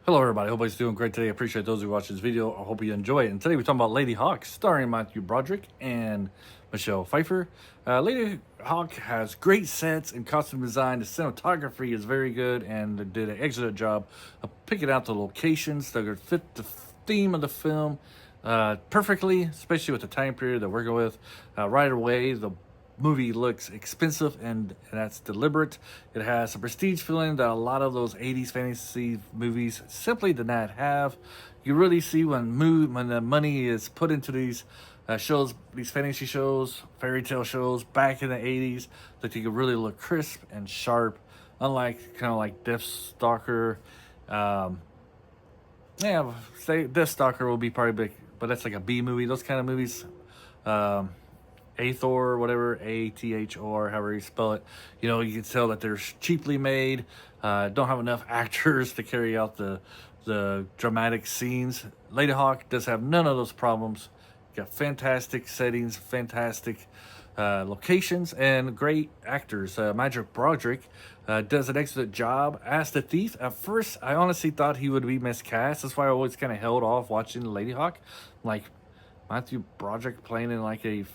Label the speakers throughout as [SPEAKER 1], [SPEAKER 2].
[SPEAKER 1] Hello everybody, hope everybody's doing great today. I appreciate those who watch this video. I hope you enjoy it. And today we're talking about Ladyhawke, starring Mathew Broderick and Michelle Pfeiffer. Ladyhawke has great sets and costume design. The cinematography is very good, and they did an excellent job of picking out the locations that would fit the theme of the film perfectly, especially with the time period they're working with. Right away, the movie looks expensive, and that's deliberate. It has a prestige feeling that a lot of those 80s fantasy movies simply did not have. You really see when the money is put into these shows, these fantasy shows, fairy tale shows back in the 80s, that you could really look crisp and sharp, unlike kind of like Deathstalker. Say Deathstalker will be probably big, but that's like a B movie. Those kind of movies. Athor, whatever, Athor, however you spell it. You know, you can tell that they're cheaply made, don't have enough actors to carry out the dramatic scenes. Ladyhawke does have none of those problems. Got fantastic settings, fantastic locations, and great actors. Mathew Broderick does an excellent job as the thief. At first, I honestly thought he would be miscast. That's why I always kind of held off watching Ladyhawke. Like, Mathew Broderick playing in like a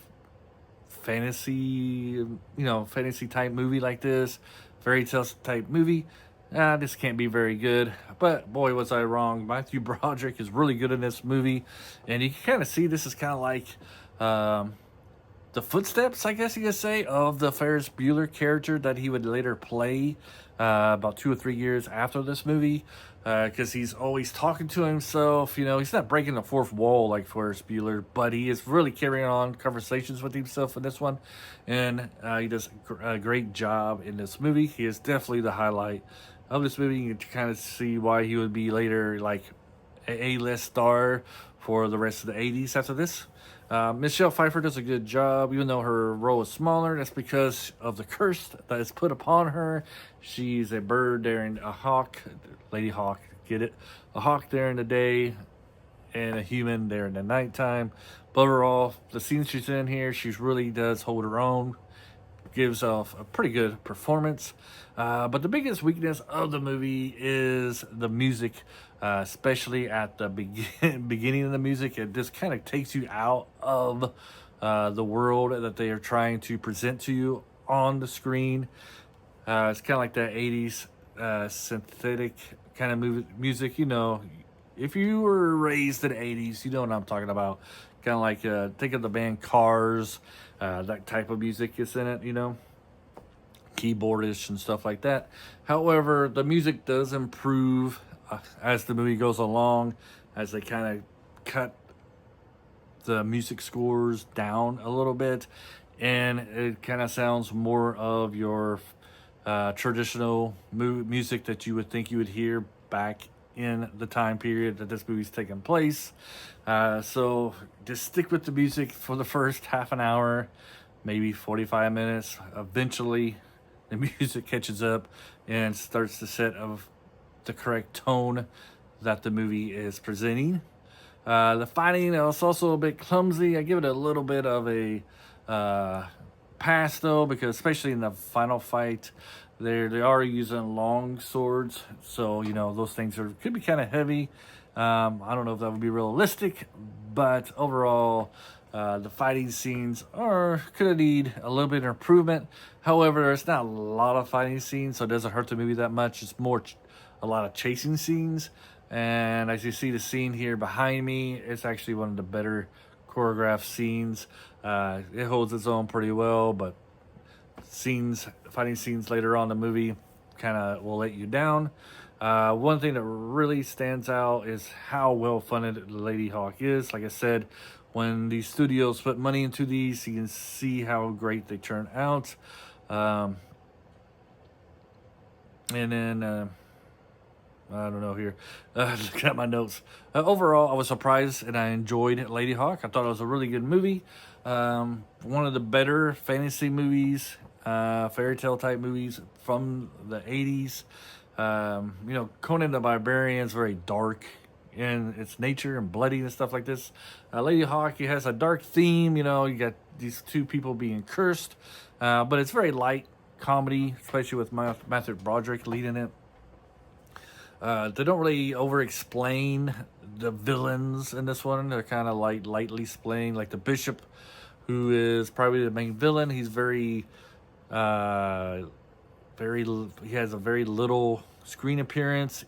[SPEAKER 1] fantasy type movie like this, fairy tale type movie, this can't be very good. But boy, was I wrong. Mathew Broderick is really good in this movie, and you can kind of see this is kind of like the footsteps, I guess you could say, of the Ferris Bueller character that he would later play about 2 or 3 years after this movie, because he's always talking to himself. You know, he's not breaking the fourth wall like Ferris Bueller, but he is really carrying on conversations with himself in this one, and he does a great job in this movie. He is definitely the highlight of this movie. You can kind of see why he would be later like a A-list star for the rest of the 80s after this. Michelle Pfeiffer does a good job, even though her role is smaller. That's because of the curse that is put upon her. She's a bird during a hawk, Ladyhawke, get it? A hawk during the day and a human during the nighttime. But overall, the scenes she's in here, she really does hold her own. Gives off a pretty good performance. But the biggest weakness of the movie is the music, especially at the beginning of the music. It just kind of takes you out of the world that they are trying to present to you on the screen. It's kind of like that 80s synthetic kind of music. You know, if you were raised in the 80s, you know what I'm talking about. Kind of like, think of the band Cars, that type of music is in it, you know, keyboardish and stuff like that. However, the music does improve as the movie goes along, as they kind of cut the music scores down a little bit, and it kind of sounds more of your traditional music that you would think you would hear back in the time period that this movie's taking place. So just stick with the music for the first half an hour, maybe 45 minutes. Eventually the music catches up and starts to set of the correct tone that the movie is presenting. The fighting is also a bit clumsy. I give it a little bit of a pass though, because especially in the final fight, they are using long swords, so you know those things could be kind of heavy. I don't know if that would be realistic, but overall, the fighting scenes could need a little bit of improvement. However, it's not a lot of fighting scenes, so it doesn't hurt the movie that much. It's more a lot of chasing scenes, and as you see the scene here behind me, it's actually one of the better choreographed scenes. It holds its own pretty well, but fighting scenes later on in the movie kind of will let you down. One thing that really stands out is how well funded Ladyhawke is. Like I said, when these studios put money into these, you can see how great they turn out. And then I don't know here. Looking at my notes. Overall, I was surprised and I enjoyed Ladyhawke. I thought it was a really good movie. One of the better fantasy movies, fairy tale type movies from the 80s. You know, Conan the Barbarian is very dark in its nature and bloody and stuff like this. Ladyhawke has a dark theme. You know, you got these two people being cursed, but it's very light comedy, especially with Mathew Broderick leading it. They don't really over-explain the villains in this one. They're kind of like lightly explained. Like the bishop, who is probably the main villain. He's very, he has a very little screen appearance.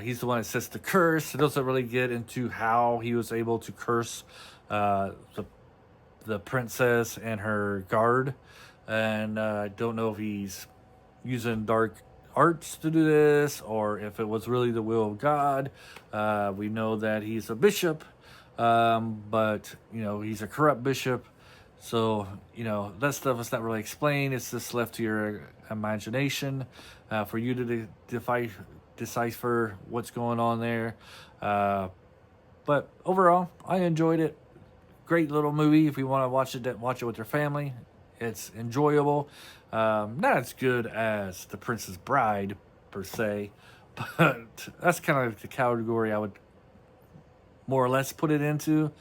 [SPEAKER 1] He's the one that sets the curse. It doesn't really get into how he was able to curse the princess and her guard. And I don't know if he's using dark arts to do this or if it was really the will of God. We know that he's a bishop, but he's a corrupt bishop. So that stuff is not really explained. It's just left to your imagination for you to decipher what's going on there. But overall, I enjoyed it. Great little movie. If you want to watch it with your family. It's enjoyable. Not as good as The Princess Bride, per se, but that's kind of the category I would more or less put it into.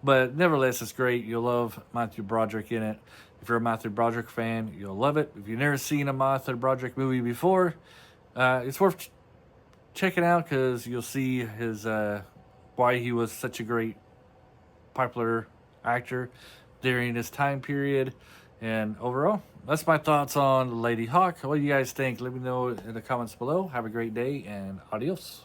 [SPEAKER 1] But nevertheless, it's great. You'll love Mathew Broderick in it. If you're a Mathew Broderick fan, you'll love it. If you've never seen a Mathew Broderick movie before, it's worth checking out because you'll see his why he was such a great popular actor during this time period. And overall, that's my thoughts on Ladyhawke. What do you guys think? Let me know in the comments below. Have a great day and adios.